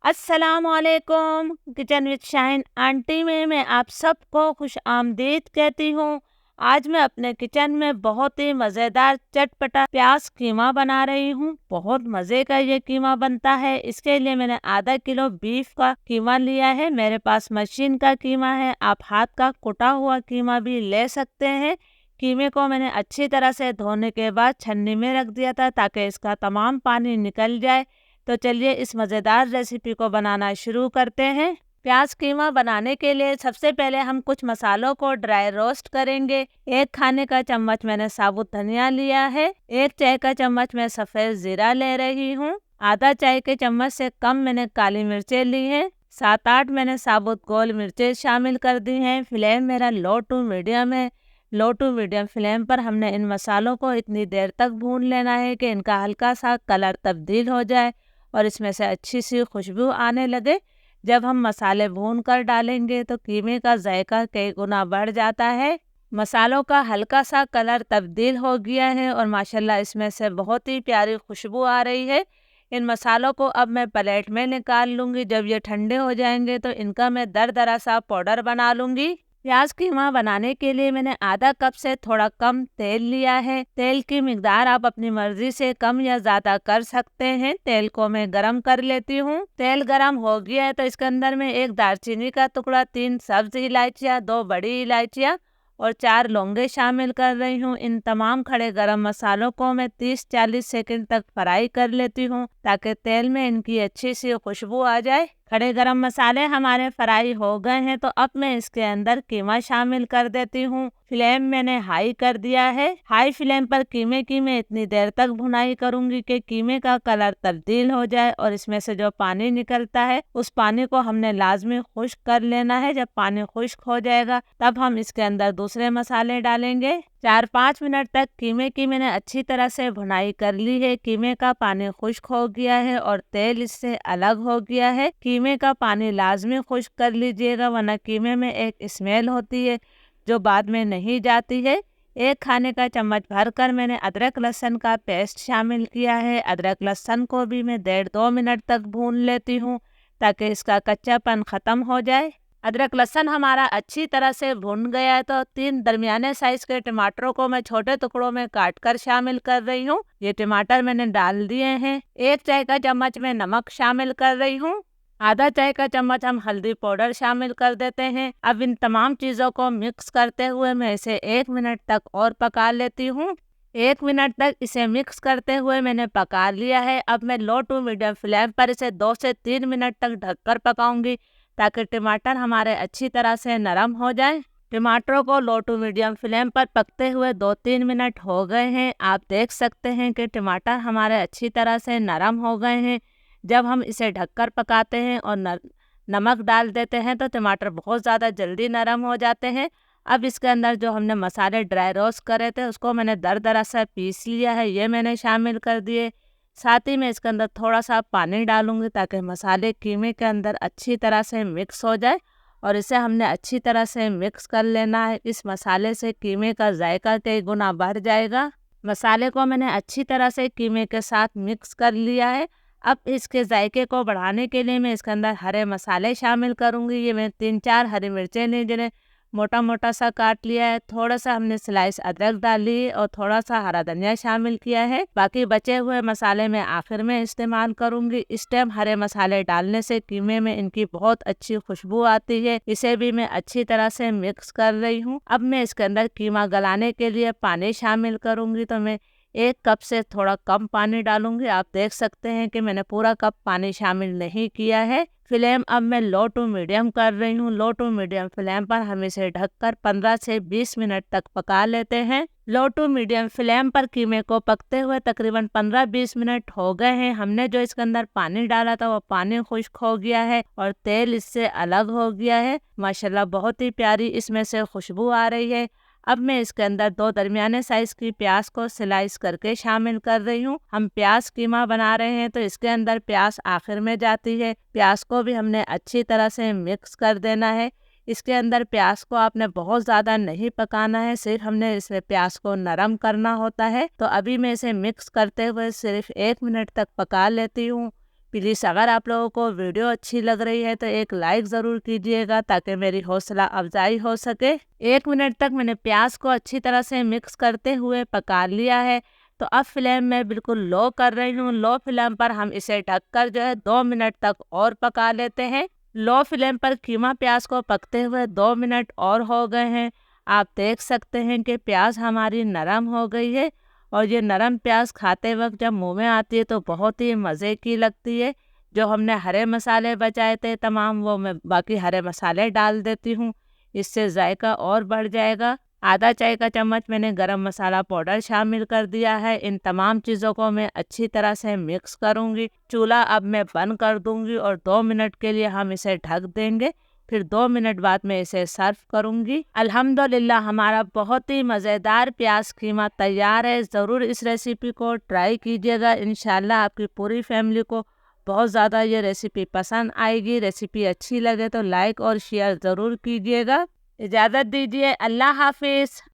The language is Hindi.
अस्सलामुअलैकुम। किचन विद शाहीन आंटी में मैं आप सबको खुश आमदीद कहती हूँ। आज मैं अपने किचन में बहुत ही मज़ेदार चटपटा प्याज कीमा बना रही हूँ। बहुत मज़े का ये कीमा बनता है। इसके लिए मैंने आधा किलो बीफ का कीमा लिया है। मेरे पास मशीन का कीमा है, आप हाथ का कुटा हुआ कीमा भी ले सकते हैं। कीमे को मैंने अच्छी तरह से धोने के बाद छन्नी में रख दिया था ताकि इसका तमाम पानी निकल जाए। तो चलिए इस मज़ेदार रेसिपी को बनाना शुरू करते हैं। प्याज कीमा बनाने के लिए सबसे पहले हम कुछ मसालों को ड्राई रोस्ट करेंगे। 1 खाने का चम्मच मैंने साबुत धनिया लिया है। 1 चाय का चम्मच मैं सफ़ेद ज़ीरा ले रही हूँ। आधा चाय के चम्मच से कम मैंने काली मिर्चें ली हैं। 7-8 मैंने साबुत गोल मिर्चें शामिल कर दी हैं। फ्लेम मेरा लो टू मीडियम है। लो टू मीडियम फ्लेम पर हमने इन मसालों को इतनी देर तक भून लेना है कि इनका हल्का सा कलर तब्दील हो जाए और इसमें से अच्छी सी खुशबू आने लगे। जब हम मसाले भून कर डालेंगे तो कीमे का जायका कई गुना बढ़ जाता है। मसालों का हल्का सा कलर तब्दील हो गया है और माशाल्लाह इसमें से बहुत ही प्यारी खुशबू आ रही है। इन मसालों को अब मैं प्लेट में निकाल लूँगी। जब ये ठंडे हो जाएंगे तो इनका मैं दरदरा सा पाउडर बना लूँगी। प्याज कीमा बनाने के लिए मैंने आधा कप से थोड़ा कम तेल लिया है। तेल की मिकदार आप अपनी मर्जी से कम या ज्यादा कर सकते हैं। तेल को मैं गरम कर लेती हूँ। तेल गरम हो गया है तो इसके अंदर मैं 1 दालचीनी का टुकड़ा, 3 सब्ज इलायचियाँ, 2 बड़ी इलायचियाँ और 4 लौंगे शामिल कर रही हूँ। इन तमाम खड़े गरम मसालों को मैं 30-40 सेकंड तक फ्राई कर लेती हूँ ताकि तेल में इनकी अच्छी सी खुशबू आ जाए। खड़े गरम मसाले हमारे फ्राई हो गए हैं तो अब मैं इसके अंदर कीमा शामिल कर देती हूँ। फ्लेम मैंने हाई कर दिया है। हाई फ्लेम पर कीमे की मैं इतनी देर तक भुनाई करूंगी कि कीमे का कलर तब्दील हो जाए और इसमें से जो पानी निकलता है उस पानी को हमने लाजमी खुश्क कर लेना है। जब पानी खुश्क हो जाएगा तब हम इसके अंदर दूसरे मसाले डालेंगे। 4-5 मिनट तक कीमे की मैंने अच्छी तरह से भुनाई कर ली है। कीमे का पानी खुश्क हो गया है और तेल इससे अलग हो गया है। कीमे का पानी लाजमी खुश्क कर लीजिएगा वरना कीमे में एक स्मेल होती है जो बाद में नहीं जाती है। 1 खाने का चम्मच भरकर मैंने अदरक लहसुन का पेस्ट शामिल किया है। अदरक लहसुन को भी मैं 1.5-2 मिनट तक भून लेती हूँ ताकि इसका कच्चापन ख़त्म हो जाए। अदरक लहसुन हमारा अच्छी तरह से भुन गया है तो 3 दरमियाने साइज के टमाटरों को मैं छोटे टुकड़ों में काट कर शामिल कर रही हूँ। ये टमाटर मैंने डाल दिए हैं। 1 चाय का चम्मच में नमक शामिल कर रही हूँ। आधा चाय का चम्मच हम हल्दी पाउडर शामिल कर देते हैं। अब इन तमाम चीज़ों को मिक्स करते हुए मैं इसे 1 मिनट तक और पका लेती हूँ। 1 मिनट तक इसे मिक्स करते हुए मैंने पका लिया है। अब मैं लो टू मीडियम फ्लेम पर इसे 2 से 3 मिनट तक ढककर पकाऊंगी ताकि टमाटर हमारे अच्छी तरह से नरम हो जाए। टमाटरों को लो टू मीडियम फ्लेम पर पकते हुए 2-3 मिनट हो गए हैं। आप देख सकते हैं कि टमाटर हमारे अच्छी तरह से नरम हो गए हैं। जब हम इसे ढककर पकाते हैं और नमक डाल देते हैं तो टमाटर बहुत ज़्यादा जल्दी नरम हो जाते हैं। अब इसके अंदर जो हमने मसाले ड्राई रोस्ट करे थे उसको मैंने दरदरा सा पीस लिया है, ये मैंने शामिल कर दिए। साथ ही मैं इसके अंदर थोड़ा सा पानी डालूंगी ताकि मसाले कीमे के अंदर अच्छी तरह से मिक्स हो जाए और इसे हमने अच्छी तरह से मिक्स कर लेना है। इस मसाले से कीमे का जायका कई गुना बढ़ जाएगा। मसाले को मैंने अच्छी तरह से कीमे के साथ मिक्स कर लिया है। अब इसके जायके को बढ़ाने के लिए मैं इसके अंदर हरे मसाले शामिल करूंगी। ये मैं 3-4 हरी मिर्चें ली जिन्हें मोटा मोटा सा काट लिया है। थोड़ा सा हमने स्लाइस अदरक डाली और थोड़ा सा हरा धनिया शामिल किया है। बाकी बचे हुए मसाले मैं आखिर में इस्तेमाल करूंगी। इस टाइम हरे मसाले डालने से कीमे में इनकी बहुत अच्छी खुशबू आती है। इसे भी मैं अच्छी तरह से मिक्स कर रही हूँ। अब मैं इसके अंदर कीमा गलाने के लिए पानी शामिल करूंगी तो मैं 1 कप से थोड़ा कम पानी डालूंगी। आप देख सकते हैं कि मैंने पूरा कप पानी शामिल नहीं किया है। फ्लेम अब मैं लो टू मीडियम कर रही हूँ। लो टू मीडियम फ्लेम पर हम इसे ढककर 15 से 20 मिनट तक पका लेते हैं। लो टू मीडियम फ्लेम पर कीमे को पकते हुए तकरीबन 15-20 मिनट हो गए हैं। हमने जो इसके अंदर पानी डाला था वो पानी खुश्क हो गया है और तेल इससे अलग हो गया है। माशाल्लाह बहुत ही प्यारी इसमें से खुशबू आ रही है। अब मैं इसके अंदर 2 दरमियाने साइज की प्याज को स्लाइस करके शामिल कर रही हूँ। हम प्याज कीमा बना रहे हैं तो इसके अंदर प्याज आखिर में जाती है। प्याज को भी हमने अच्छी तरह से मिक्स कर देना है। इसके अंदर प्याज को आपने बहुत ज़्यादा नहीं पकाना है, सिर्फ हमने इसे प्याज को नरम करना होता है। तो अभी मैं इसे मिक्स करते हुए सिर्फ 1 मिनट तक पका लेती हूँ। प्लीज़ अगर आप लोगों को वीडियो अच्छी लग रही है तो एक लाइक ज़रूर कीजिएगा ताकि मेरी हौसला अफजाई हो सके। 1 मिनट तक मैंने प्याज को अच्छी तरह से मिक्स करते हुए पका लिया है। तो अब फ्लेम में बिल्कुल लो कर रही हूँ। लो फ्लेम पर हम इसे ढककर जो है 2 मिनट तक और पका लेते हैं। लो फ्लेम पर कीमा प्याज को पकते हुए 2 मिनट और हो गए हैं। आप देख सकते हैं कि प्याज हमारी नरम हो गई है और ये नरम प्याज खाते वक्त जब मुंह में आती है तो बहुत ही मज़े की लगती है। जो हमने हरे मसाले बचाए थे तमाम, वो मैं बाकी हरे मसाले डाल देती हूँ, इससे जायका और बढ़ जाएगा। आधा चाय का चम्मच मैंने गरम मसाला पाउडर शामिल कर दिया है। इन तमाम चीज़ों को मैं अच्छी तरह से मिक्स करूँगी। चूल्हा अब मैं बंद कर दूँगी और 2 मिनट के लिए हम इसे ढक देंगे। फिर 2 मिनट बाद मैं इसे सर्व करूँगी। अल्हम्दुलिल्लाह हमारा बहुत ही मज़ेदार प्याज कीमा तैयार है। ज़रूर इस रेसिपी को ट्राई कीजिएगा। इंशाल्लाह आपकी पूरी फैमिली को बहुत ज़्यादा ये रेसिपी पसंद आएगी। रेसिपी अच्छी लगे तो लाइक और शेयर ज़रूर कीजिएगा। इजाज़त दीजिए। अल्लाह हाफिज़।